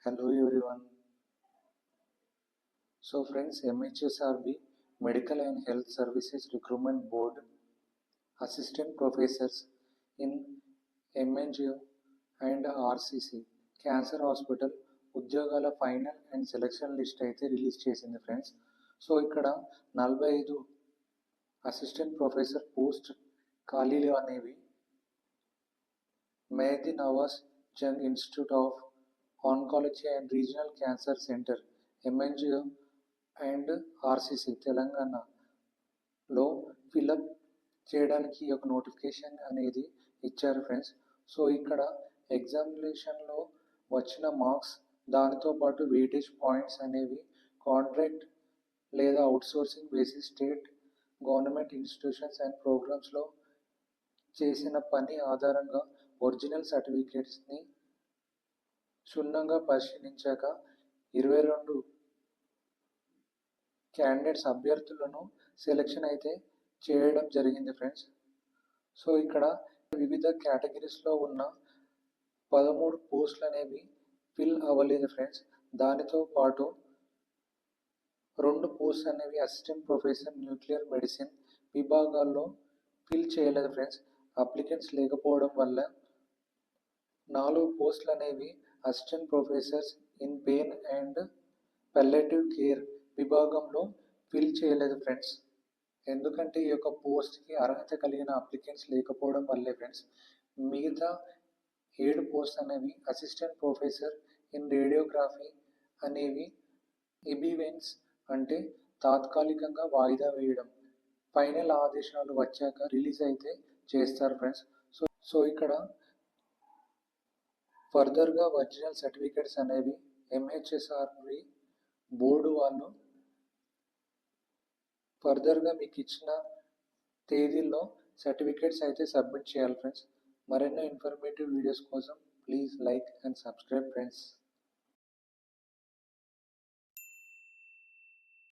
Hello everyone. So friends, MHSRB Medical and Health Services Recruitment Board Assistant Professors in MNGO and RCC Cancer Hospital ఉద్యోగాల final and selection list అయితే release చేసింది friends. So ఇక్కడ 45 assistant professor post ఖాళీలు అనేవి Mehdi Nawaz Jung institute of oncology and regional cancer centre MNGO and RCC తెలంగాణలో fill up చేయడానికి ఒక notification అనేది ఇచ్చారు ఫ్రెండ్స్. సో ఇక్కడ ఎగ్జామినేషన్లో వచ్చిన మార్క్స్ దానితో పాటు వెయిటేజ్ పాయింట్స్ అనేవి కాంట్రాక్ట్ లేదా outsourcing basis state government institutions and ప్రోగ్రామ్స్లో చేసిన పని ఆధారంగా ఒరిజినల్ సర్టిఫికేట్స్ని క్షుణ్ణంగా పరిశీలించాక 22 క్యాండిడేట్స్ అభ్యర్థులను సెలెక్షన్ అయితే చేయడం జరిగింది ఫ్రెండ్స్. సో ఇక్కడ వివిధ కేటగిరీస్లో ఉన్న 13 పోస్టులు అనేవి ఫిల్ అవ్వలేదు ఫ్రెండ్స్. దానితో పాటు 2 పోస్టులు అనేవి అసిస్టెంట్ ప్రొఫెసర్ న్యూక్లియర్ మెడిసిన్ విభాగాల్లో ఫిల్ చేయలేదు ఫ్రెండ్స్. అప్లికెంట్స్ లేకపోవడం వల్ల 4 పోస్టులు అనేవి assistant professors in pain and palliative care విభాగంలో ఫిల్ చేయలేదు ఫ్రెండ్స్. ఎందుకంటే ఈ యొక్క పోస్ట్కి అర్హత కలిగిన అప్లికెంట్స్ లేకపోవడం వల్లే ఫ్రెండ్స్. మిగతా 7 పోస్ట్ అనేవి అసిస్టెంట్ ప్రొఫెసర్ ఇన్ రేడియోగ్రఫీ అనేవి ఎబివెన్స్ అంటే తాత్కాలికంగా వాయిదా వేయడం, ఫైనల్ ఆదేశాలు వచ్చాక రిలీజ్ అయితే చేస్తారు ఫ్రెండ్స్. సో ఇక్కడ ఫర్దర్గా ఒరిజినల్ సర్టిఫికేట్స్ అనేవి MHSRB బోర్డు వాళ్ళు ఫర్దర్గా మీకు ఇచ్చిన తేదీల్లో సర్టిఫికేట్స్ అయితే సబ్మిట్ చేయాలి ఫ్రెండ్స్. మరెన్నో ఇన్ఫర్మేటివ్ వీడియోస్ కోసం please like and subscribe friends.